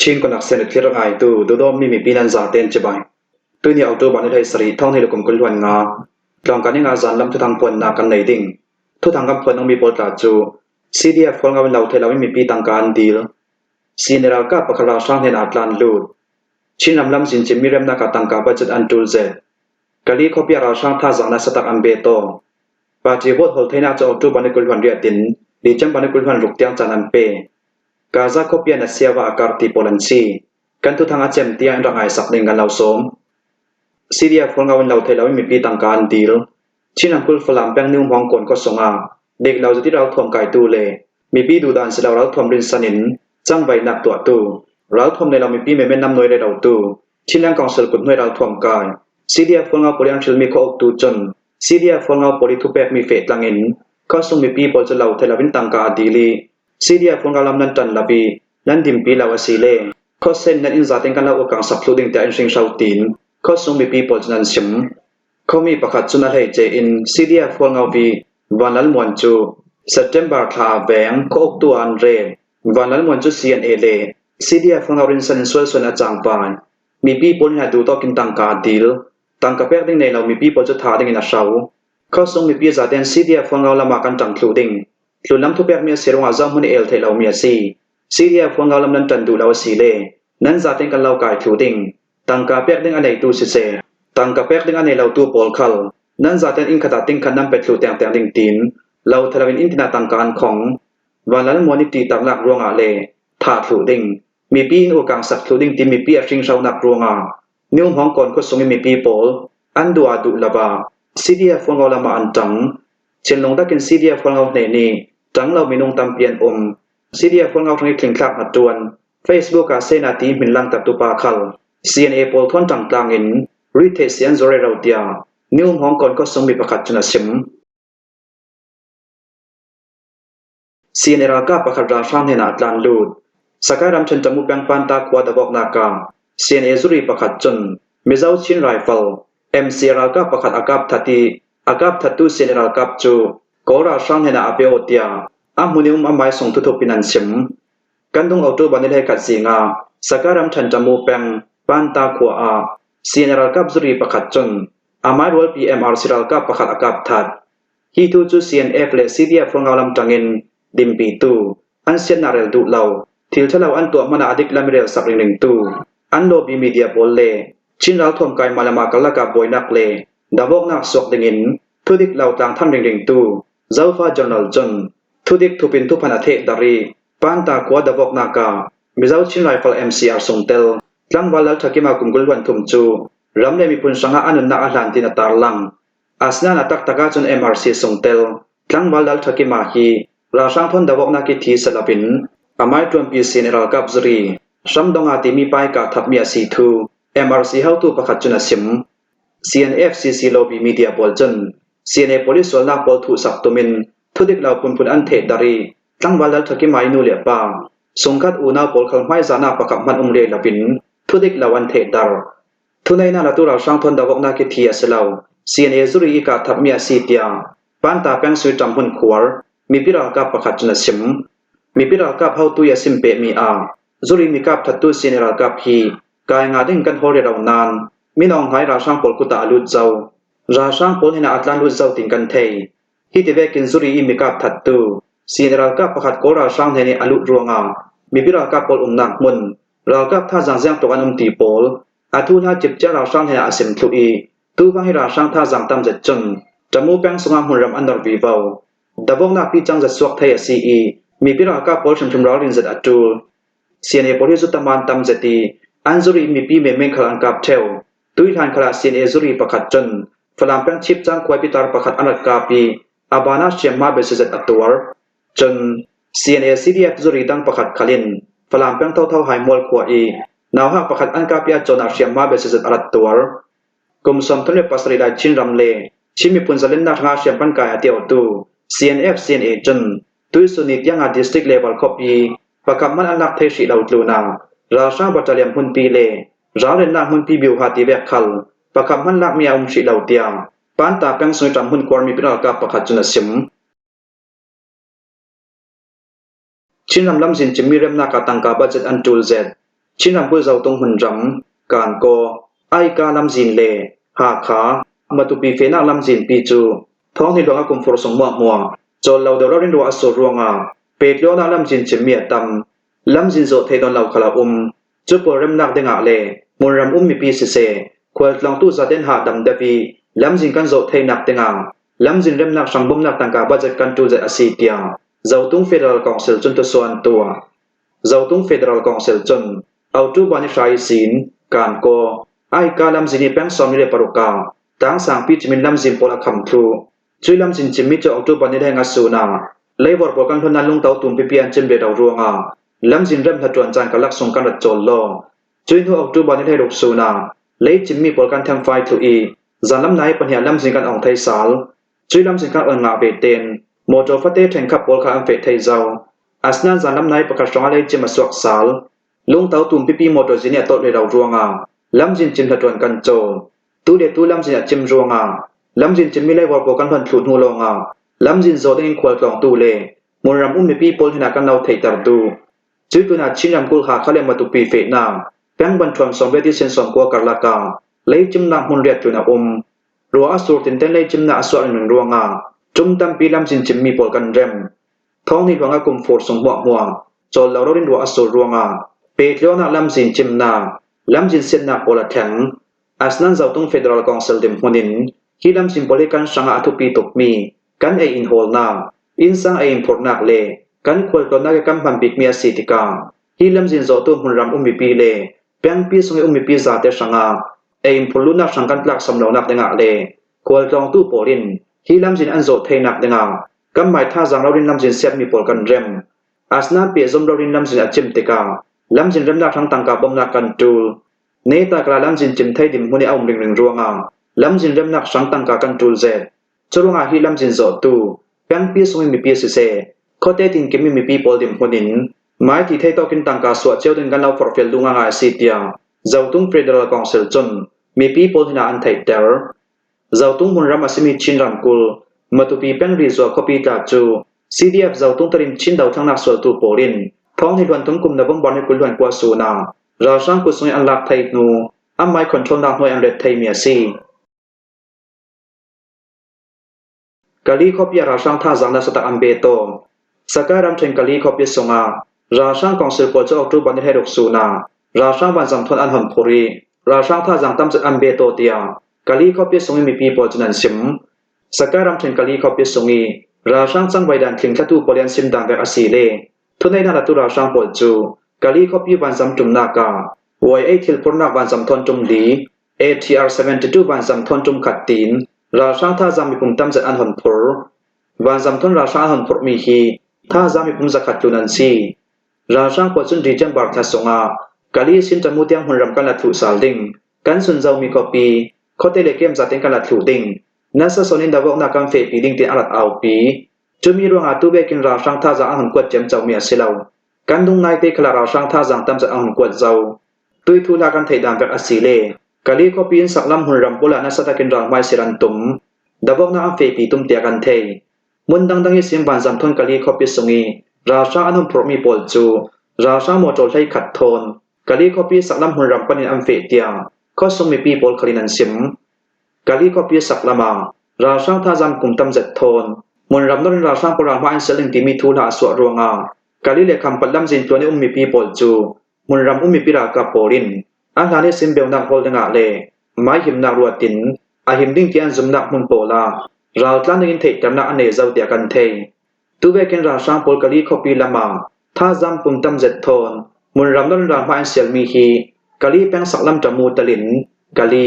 ชินคนนักเสนอที่รักไอตูดูดอมมีปีนันซาเตนจิบายตัวนี้เอาตัวบันทึกสรีท่องให้ลูกกุลวันงาลองการนี้งาจันลำทุกทางพลนากันในดิ่งทุกทางกำพลต้องมีบทลาจูซีดีเอฟคนเราเราเทเราไม่มีปีต่างการดีลซีเนรัลกับปะคาราช่างเห็นอัตลันลูดชินลำสินจิมีเริ่มนักต่างกับบัจจุอันจูเซกะลีเขาเปียราช่างท่าจังนักสตักอันเบโตปาจิบทโฮเทน่าจะเอาตัวบันทึกวันเรียดินดีจังบันทึกวันลุกเตียงจันอันเปกาซาโคเปียนัสเซียวาอากาศที่โปแลนซีกันทุกทางอาเจมเตียงรังไอสักหนึ่งกันเราสมซีเรียฟงเราเราเทเราไม่มีปีต่างการดีลชินังคุลฝรั่งแปงนุ่งห้องกวนก็ส่งอาเด็กเราจะที่เราทวมไก่ตูเลมีปีดูดานเสเราทวมรินสนินจังใบหนักตัวตูเราทวมในเรามีปีเม่นน้ำน้อยในเราตูชินังกองเสลกุดน้อยเราทวมกายซีเรียฟงเราปริยังชิลมีข้ออกตูจนซีเรียฟงเราปริทุเปกมีเฟตลังอินก็ส่งมีปีปอจะเราเทเราเป็นต่างการดีลีซีเรียฟงเราลำนันจันลาบีนั่นดิมปีเราสีเล่ข้อเส้นนั้นอินซาเต็งกันเราโอกาสสับสูดิ่งแต่อินชิงชาวตีนข้อส่งมีปีปอจะนั้นชิมเขามีประคัดจุนอะไรเจอินซีเรียฟงเราวีวันนั้นมวนจูเซปเทมเบอร์คลาแบงข้ออกตัวอันเรวันนั้นมวนจูซีเอ็นเอเลซีเรียฟงเรารินสันส่วนอาจารย์ปานมีปีปนให้ดูต่อกินต่างการดีลต่างกับแปกดิ่งในเรามีปีปอจะท้าดิ่งนักเช้าข้อส่งมีปีจะเดินซีเรียฟงเราละมากันจังคลูดิ่งหลุดน้ำทุบแปกเมียเสียงว่าจอมหุ่นเอลเทเราเมียซีเรียฟงเราลำนั้นจันดูเราสีเล่นั้นจะเต็งกันเรากายคลูดิ่งต่างกับแปกดิ่งอันไหนตูเสต่างกับแปกดิ่งอันไหนเราตูปอลคัลนั้นจะเต็งอินขตัดดิ่งขันน้ำเป็ดคลูแต่งดิ่งตีนเราทะเลวินอินทินาต่างการของวันนั้นมวนิตีต่างหลักรวงอาเลถาคลูดิ่งมีปีนโอกาสสักคลูดิ่งตีมีปีชิงชาวนักรวงอานิ้วห้องก่อนก็ส่งมีปีปอลอันดูอาดุลาบาซีเรียฟงเราละมาอันจังเช่นลงตะกินซีเรียฟงเราในนี้จังเรามีนงตำเปลี่ยนซีเรียฟงเราทั้งคลิงคลักมาจวน Facebook อาเซนาตีมินลังตับตุปาคัล CNA โพลทอนจังกลางอินริเทเซียนโซเรเราเตียนิวมองก่อนก็ส่งมีประคัดจุนชิม CNA รากาประคัดราช่างเห็นอัตลันลูดสกายรำชนจมูกแปงปันตากวาดบอกนากา CNA สุรีประคัดจุนมิเจ้าชินไรเฟิล MC รากาประคัดอากาบทัตีอากาบทัตุ CNA รากาบจูกอราช่างเห็นอาเปโอเตียอามุนิวมาไม้ส่งทุกๆปินันชิมกันดงเอาตัวบันทึกกัดสิงาสกการัมชันจมูกแปงปันตาขัวอาซีเนรัลกับสุรีประคัดจนอามาร์วอล PMR สิรัลกับประคัดอากาบทัดฮีทูจู CNF และ CDF ฟงเอาลำจังอินดิมปีตูอันเซียนนาเรลดูเหล่าทิลทะเลาอันตัวมันอาดิกลามิเรลสักหนึ่งตูอันโลบีมีเดียโพลเลชินเราทวมกายมาละมากละกับบอยนักเลดาวกนักสวกดิงินทุดิกเหล่าต่างท่านหนึ่งตูเจ้าฟ้าจอนัลจนทุดิกทุปินทุพันเทดารีปันตากวาดาวกนากามิเจ้าชินไรฟัล MCR ส่งเตลลังวัลลัลทักิมากุมกุลวันทุมจูรำเลมีปุนสังหาอันนักอาหารตินาตาลังอาสนานักตากาจน MRC ส่งเตลลังวัลลัลทักิมาฮีราช่างทนดาวกนักิทีสลับินอามายตรวมปีซีเนรัลกับจุรีชัมดงอาติมีไปกาทับมีอาซีทู MRC เฮาตูประคัดจุนสิม CNF CC โลบีมีเดียบอลจน CNA โพลิสวลนักบอลถูสักตุมินทุดิกเหล่าปุนอันเทดารีตั้งวันแล้วทักกิมาอินูเลียปาสงกัดอูนาโพลขังไม้จานาประกับมันเรลบินทุดิกเหล่าอันเทดาร์ทุในนาละตุเราช่างทนดาวกนาคิทียสเลา CNA จุรีกาทับมีอาซีเตียปันตาแปงสุยจำหุ่นขวารมีพิรากาประคัดจุนสิมมีพิรากาเฮาตุยสิมเปมีอาจุรีมีกาบทัดตุซีเนรากาพีกายงาดิ่งกันโฮเรเรานานมีน้องหายราช่างโพลกุตาลุดเจ้าราช่างโพลเห็นอัตลันลุดเจ้าติงกันเทยฮิตเวกินจุรีมีกาบทัดตุซีเนรัลกับประคัดโกราช่างเฮนีอลุรวงามีพิรากับปอลนักมุนรากับท่าจังเสียงตัวอันตีปอลอาทูน่าจิบเจ้าราช่างเฮนีอาเซมทุอีตูฟังให้ราช่างท่าจังตามจัดจนจมูกแปงสงามหุ่นรำอันดอร์วีวาวดับวงนักปีจังจัดสวกไทยซีอีมีพิรากับปอลชมรอลินจัดอัตูเซียนเอปอลิสุตตมันตามจัดตีอันจุรีมีปีเมเมงขลังกับเทวตุยทานขลาเซียนเอจุรีประคัดจนฝรั่งแปงชิบจังควายพิตาร์ประคัดอันดับกาปีอาบานาเชียมมาเบสจัดอัตัวจน CNA CDF จุรีดังประคัดขลินฝรั่งแปงเท่าหายมวลขวาอีนาวหักประคัดอันกาปีจนอาเชียมมาเบสจัดอัตัวกุมสมทุนเลปัสริดาชินรำเลชิมิพุนซาเลนนาทางอาเชียมปันกายเตียวตู CNF CNA จนตุยสุนิตยังอาดิสตริกเลเวลคอปีประคับมันอันนักเทชิดาวตลูนาราชาบัตเลียมหุ่นปีเลราเรนนาหุ่นปีบิวฮาติเวกคัลประคับมันลักมีอาชิดาวเตียปันตาแปงสุยจำหุ่นควรมีพิรากาประคัดจุนสิมชินลำสินจิมีเริ่มนักตังกาบัจจัดอันจูลเซต ชินรำกุลเจ้าตรงหุ่นรำการโกไอกาลำจินเล่หาขามาตุปีเฟนักลำจินปีจูท้องที่หลวงอากุมฟอร์สงมัวจนเราเดาเรื่องรัวอสุรวงาเป็ดเลี้ยวนักลำจินเฉมียตำลำจินโจเทดอนเหล่าขลาจุปเริ่มนักเดงอาเล่มุนรำมีปีเสควรลองตู้จะเดินหาดำเดวีลำจินกันโจเทนักเดงาลำจินเริ่มนักสังบุมนักตังกาบัจกันตูเจอสีเตียงเจ้าตุงเฟเดอรัลคอนซิลจนตัวส่วนตัวเจ้าตุงเฟเดอรัลคอนซิลจนเอาจูบานิฟรายสินการโกไอกาลำจินนี่เป็นสมิเลปรุกาตั้งสังพิจมินลำจินพลคำทรูช่วยลำจินจิมิจเอาจูบานิได้งัสูนาเลยบอกพวกกันพนันลงเตาตุ่มพิเพียนจิมเบดเอารวงาลำจินเริ่มทัดจวนจานกับลักษณะการรัดโจลโลช่วยทั่วเอาจูบานิได้ลุกสูนาเลยจิมมีพลกันทำไฟทุอีจานลำไหนปัญหาลำจินกันอ่องไทยสาลช่วยลำจินกันอ่อนงาเบเตนโมโจฟัตเต้แทงขับพลกันอันเฟไทยเจ้าอาสนาจานลำไหนประกาศร้องอะไรจิมมาสวกสาลลงเตาตุ่มพิพีโมโตจินเนี่ยโตเลยเรารวงาลำจินจิมทัดจวนกันโจตู้เดตู้ลำจินจิมรวงาลำจินจิมไม่ไล่วอลพลกันพันถุดหูลงาลำจินโจได้ยินควอลกลองตู้เล่มุนรำมีปีโพลที่นักกันเราเทตัดดูจุดตัวนัดชินรำกุลหาเขาเรียกมาตุปีเฟนามแป้งบรรทวนสมเวทีเซนสมกัวกัลลากาเลยจิมนักมุนเรียดตัวนักรัวอสูรตินเต้นเลยจิมนักอสวรหนึ่งรวงาจุ่มตั้มปีลำจินจิมมีโพลกันเร็มท้องนี้หลวงอากุมฟอร์สงหัวจนเราเรียนรัวอสูรรวงาเปิดเลี้ยวนักลำจินจิมนาลำจินเซนนักโพลแข็งอาสนั้นเจ้าตุงเฟเดอรัลคอนซิลเดมฮุนินที่ลำจินโพลิกันสังอาทุปีตกมีกันเออินโฮลนาอินสังเออินพอร์นักเล่กันควรตัวนักกำพันปิกเมียสิติกาที่ลำจินโจตุมุนรำมีปีเล่เปียงปีสงมีปีซาเตสังอาเออินพอลุนักสังกันหลักสำเนานักเดงาเล่ควรจองตู้โปรินที่ลำจินอันโจเทนักเดงากำหมายท่าจังเราดินลำจินเสียมีโปลกันเร็มอาสนาเปียจมเราดินลำจินอาจิมติกาลำจินเริ่มนักทั้งตังกาบมนักกันจูเนตากลาลำจินจิมไทยดิมหุนเอาหนึ่งรวงาลำจินเริ่มนักสังตังกากันจูเจจรวงอาที่ลำจินโจตูเปียงปีสงมีปีเสข้อเท็จจริงกิมมีปีโพลดิมหุนินหมายที่ไทยต้องกินตังกาสวดเจ้าดินกันเอาฟอร์เฟลดุงอาสิเตียเจ้าตุงเฟเดอรัลคอนซิลจนมีปีโพลที่น่าอันไทยเตอร์เจ้าตุงมุนรำมาสิมีชินรำกุลมาตุปีเปียงรีซัวคอปีตาจู CDF เจ้าตุงตริมชินดาวทั้งนักสวดตูโพลินท้องในล้วนตุงกุมนับบงบอลในกุลล้วนกว่าสูนาเราสร้างกุศลอันลักไทยนูอันไม่คอนโทรลนักหน่วยอันเด็ดไทยเมียซีกาลีคอปีราช่างท่าจังนัสตักอันเบโตสกายรำเทนกาลีคอปีสงาราช่างกองสืบปวดเจ้าออกรูบันในเฮดกสูนาราช่างวันจำทนอันหันพุรีราช่างท่าจังตั้มจัดอันเบโตเตียกาลีคอปีสงมีปีปวดจันสิมสกายรำเทนกาลีคอปีสงีราช่างจังไวดันทิ้งทัตุปอลียนซิมดังแบบอาศีเลทุนในนาตุราช่างปวดจูกาลีคอปีวันจำจุมนากาวอยเอทิลพนักวันจำทนจุมดี ATR-72 วันจำทนจุมขัดตีนราช่างท่าจังมีปุ่มตั้มจัดอันหันพุรวันจำทนราช่างหันพุรมีฮีท่าจังมีปุ่มจักขัดจุนันซีราช่างปวดจุนดีจังบาร์ทัสงากาลีสินจมูเตียงหุ่นรำกันละถุสาลดิงกันสุนเจ้ามีคอปีข้อเตเลเกมจัดเต็งกันละถุดิงนัสสนินดาวกนักการเฟปีดิงตีอาลัดเอาปีจะมีรวงอาตุเบกินราช่างท่าจังอันหันกวดเจมเจ้าเมียสิเลากันดุงนายเตคลาราช่างท่าจังตั้มจัดอันหันกวดเจ้าตุยทุลากันไทยดามแบบอาศีเลกาลีคอปีนสักลำหุ่นรำบุลานัสตะกินรางไม้สิรันตุมดาวกนักอันเฟปีตุมเตียกันเทมุนดังยิสิมวันจำทนกาลีคอปีสงีราช่างอันหันพรมีปอลจูราช่างโมโจลใช้ขัดทนกาลีคอปีสักลำหุ่นรำปันินอันเฟเตียข้อสมีปีปอลคลินันซิมกาลีคอปีสักลำมาราช่างท่าจังกุมตั้มจัดทนมุนรำนนราช่างปรางว่าอันเสลิงที่มีทุลาสวรวงากาลีเลคำปัลลัมจินตัวนี้มีปีปอลจูมุนรำมีปีรากาโปลินอันนั้นซิมเบลนักโฮลดังอาเลไม่หิมนักรัวตินอาหิมดิ้งที่อันซุมนักมุนโปลาเราตั้งยินเทจำนักอันเนเจ้าเดียกันเทตัวเวกินราช่างปอลกาลีคอปีละมาท่าจังกุมตั้มจัดทนมุนรำนนราว่าอันเสลมีฮีกาลีแปงสักลำจมูตลินกาลี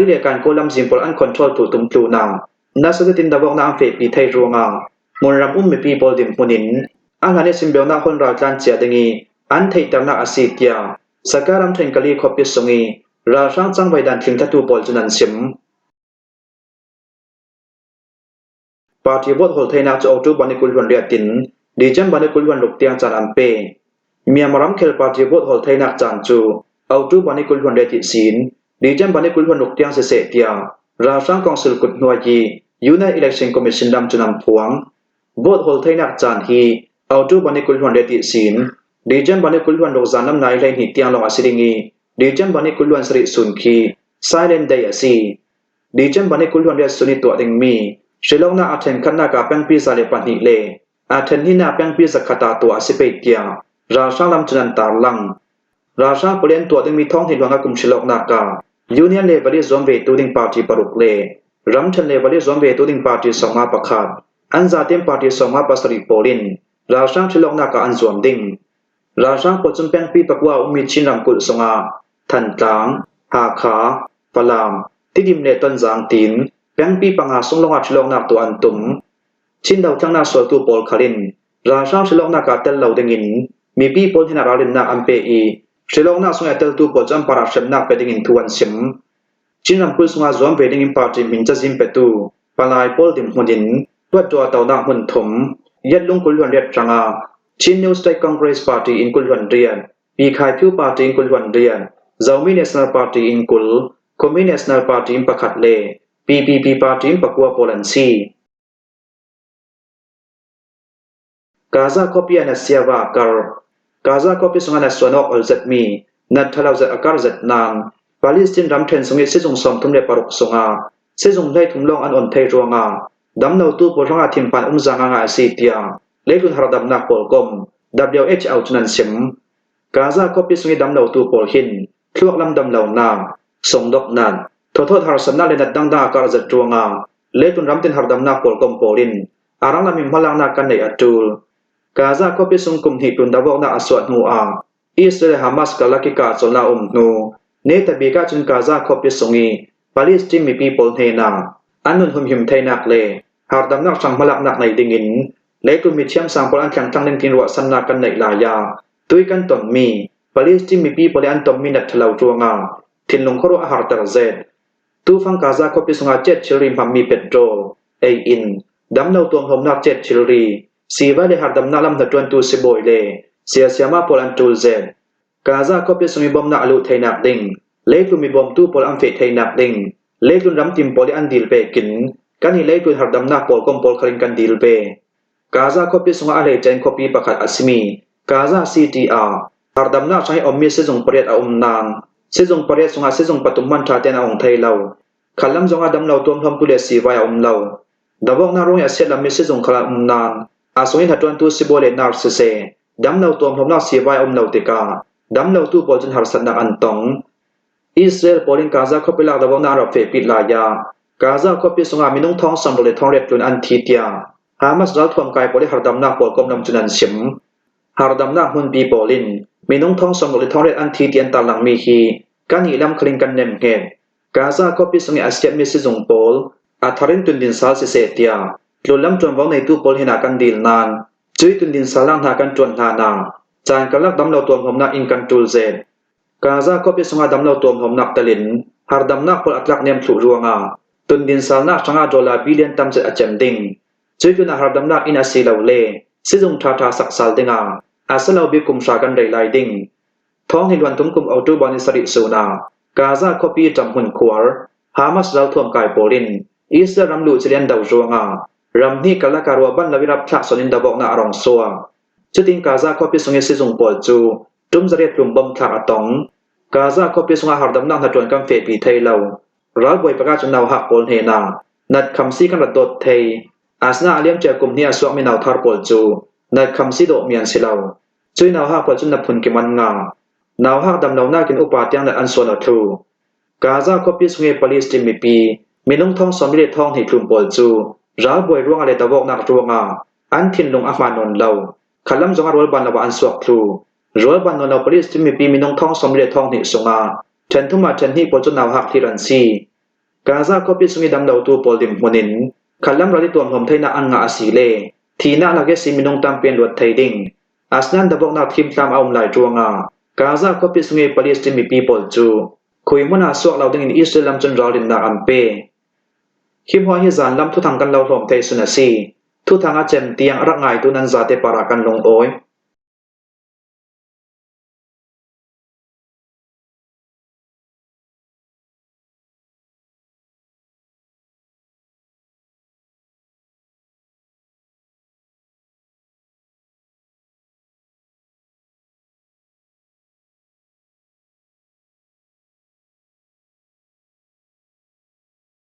เลการโกลัมจินปอลอันคอนโทรลถูตุมปลูนานัสตินดาวกนักเฟปีไทยรัวงามุนรำมีปีปอลดิมมุนินอันนั้นซิมเบลนักคนเราตั้งเจียดงีอันไทยจำนักอาศิตยาสการรำเทนกาลีคอปิสงงีราช่างจังไวดันทิ้งทัตุปอลจุนันซิมปาร์ตี้บดโฮลไทยนักจะออกจูบันิกุลวันเรียตินดีจังบันิกุลวันลุกเตียงจานอันเปเมียมารำเคลปาร์ตี้บดโฮลไทยนักจานจูเอาจูบันิกุลวันเรียติศีลดีจังบันิกุลวันลุกเตียงเสเตียราช่างกองสุลกุดนัวยียูไนอิเล็กชันคอมมิชชั่นดำจุนันพวงบดโฮลไทยนักจานฮีเอาจูบันิกุลวันเรียติศีล ดีจันบันนี่กุลวันโรซานน้ำนายเลยหิตยังลงอาศิริงีดีจันบันนี่กุลวันสริสุนคีไซเลนเดย์ซีดีจันบันนี่กุลวันเรียสุนิตัวเองมีเชลงนาอาเทนขันนากาแปงปีซาเลปันหิเลอาเทนหินาแปงปีสักขตาตัวอาศิเปเตียราชาลำจุนันตาลังราชาเปลี่ยนตัวเองมีท้องถิ่นวังกุมเชลงนากายูเนียนเลเวอรี่ซอมเวตูดิงปาร์ตี้ปรุกเลรัมชันเลเวอรี่ซอมเวตูดิงปาร์ตี้สองมาประคาดอันซาเต็มปาร์ตี้สองมาปัสริโปลินราชาเชลงนากาอันซวมดิงราชาปจุนแปงปีปักว่าอุมิชินรำกุลสงาทันตางหาขาฟลามที่ดิมเนตันจางตินแปงปีปังหาสงลงอาชลงนักตัวอันตุมชินดาวทั้งนาสวตูปอลคารินราชาชลงนักาเตลเหลาเดงินมีปีปอลที่นาราลินนาอัมเปอีชลงนักสงเตลตูปอลจัมปาราชมนักเปดิงินทวนซิมชินรำกุลสงาจอมเปดิงินปาร์ตี้มินจะซิมเปตูปลายปอลดิมหุดินตัวตัวเต่านักหุนถมยัดลงกุลวันเรียดจังอาชินนิวสไตคอนเกรสปาร์ตี้อินกุลวันเรียนปีขายพิวปาร์ตี้อินกุลวันเรียนเจ้ามีเนชั่นแนลปาร์ตี้อินกุลคอมมิวนิสต์เนชั่นแนลปาร์ตี้อินปะขัดเลPPP ปาร์ตี้อินปะกัวโปแลนซีกาซาคอปีอันเซียวาการกาซาคอปีสงานสวนออกอัลเซตมีนัดทะเลาเซอาการเซตนานปาเลสไตน์รำเทนสงเอซิจงสอมทุมเลปารุกสงาเซจงได้ทุมลองอันอ่อนเทรวงาดำนาวตูปรองอาทิมปันจางางาซีเตียเลกุนหาดับนักปอลกอม WHO จุนันซิมกาซาคอปีสงดำนาวตูปอลหินทลวกลำดำเหล่านาส่งดอกนันทอทอดหาสนาเลนัดดังดาการเซตรวงาเลกุนรำเทนหาดับนักปอลกอมปอลินอารังลามิมพลังนักกันในอัตูลกาซาคอปีสงกุมหิตุนดาวอกนาอสวดนูอาอิสราเอลฮามาสกาลักิกาจลานูเนตบีกาจุนกาซาคอปีสงีปาเลสไตน์มีปีปอลเทนาอันนุนหุมหิมไทนักเลหาดับนักสังมลักนักในดิงินเลกุนมีเชียมสังปอลันจังจังเล่นกินวัสันนักกันในลายาตุยกันตอนมีปาเลสไตน์มีปีปอลอันตอมมีนัดทลาวจวงาทินลงครอาหารตระเซดตูฟังกาซาคอปีสงาเจ็ดชิริมพัมมีเปโตรเออินดำนาวตัวหอมนักเจ็ดชิรีสีว่าเลหาดำนักลำนัดจวนตูสิบอยเลเสียเสียมาปอลันตูเซดกาซาคอปีสงมีบอมนักลุไทนักดิงเลกุนมีบอมตูปอลอัมเฟไทนักดิงเลกุนรำติมปอลอันดิลเปกินกันหิเลกุนหาดำนักปอลกอมปอลคลินกันดิลเปกาซาคอปีสงอาเลเจนคอปีประคัดอัสมีกาซาซีทีอาหาดำนักใช้อมมีเซจงปริยดอานานเซจงปริยดสงอาเซจงปฐุมมันชาเตนาองไทยเลาขันลำจงอาดำเลาตัวทอมกุเลสีไว้เลาดาวกนารงยาเซลมีเซจงขลานานอาสวินหัดจวนตูสิโบเลนาร์เซดำเลาตัวทอมนาสีไว้เลาติกาดำเลาตูปอลจนหาสันนักอันตงอิสราเอลปอลินกาซาคอปีลาดาวกนาราเฟปิดลายากาซาคอปีสงามีนุ่งท้องสัมโบเลท้องเร็ดจนอันทีเตียฮามาสรัฐทวมกายปอลิหาดำนักปอลกอมนำจุนันชิมหาดำนักหุนปีปอลินมีนุ่งท้องสัมโบเลท้องเร็ดอันทีเตียนตาลังมีฮีกันหิลำคลิงกันเนมเกตกาซาคอปีสงอาเซียมีซิจงปอลอาทารินตุนดินซาลเซเตียลุลำจวนวังในตู้ปอลหินากันดีลนานจุยตุนดินซาลังหากันจวนนานาจานกันลักดำเราตัวผมนักอินกันจูเซดกาซาก็เป็นสงาดำเราตัวผมนักตะลินหาดำนักพลอัตลักเนียมถูรวงาตุนดินซาลนักช่าง$บิลเลียนตำเจอเจมดิงจุยตุนหาดำนักอินอาศิลาเลซิจงทาทาสักสัลดิงาอาศลาบิกุมชากันไรไลดิงท้องหินวันทุมกุมเอาตูบานิสริสูนากาซาก็ปีจำหุ่นขวาฮามาสเราทวมกายโปลินอิสราเอลลูเจเลียนดาวรวงารำนี้กัลการวบันลาวิรับพระสนินดาบอกนาอรองซัวจุดิงกาซาคอปีสงเอซิจงปอลจูจุมจะเรียบรวมบอมทาอตองกาซาคอปีสงอาหารดำนักนัดจวนกันเฟปีไทยเลารัลบอยประกาศจนาวหักปอลเฮนานัดคำซีกันระดดไทยอาสนาเลียมเจกุมนี้สวกมีนาวทาร์ปอลจูนัดคำซีโดเมียนสิเลาจุยนาวหักปอลจุนนับพุนกิมันงานาวหักดำนาวนากินอุปาเตียงนัดอันส่วนอัตูกาซาคอปีสงเอปาเลสไตน์มีปีมีนุ่งทองสอมเล็ดทองให้คลุมปอลจูรัลบอยร่วงอะไรตะบอกนักรวงอันทินลงอัฟมานนเลาขันลำจงอารวลบันลาวอันสวกครูรวลบันนนเอาปริสที่มีปีมีน้องท้องสมเด็จทองหิสงาเชนทุมาเชนฮีปอจนาวหักที่รันซีกาซาก็ปิสมีดำดาวตัวปอลดิมมนินขันลำรัติตัวผมไทยนาอันงาอาศิเลทีน่าลักเกสิมีน้องตามเปลี่ยนลวดไทยดิ่งอาสนันดะบอกนักทีมตามเอาหลายจวงกาซาก็ปิสมีปริสที่มีปีปอลจูคุยมันอาสวกเราดิ่งอิสราเอลจนรอดินนาอัมเปคิมฮอฮิซานลำทุทางกันเราหลอมไทยสุนัสีทุทางอาเจมเตียงรักง่ายตุนันซาเตปารากันลงโอย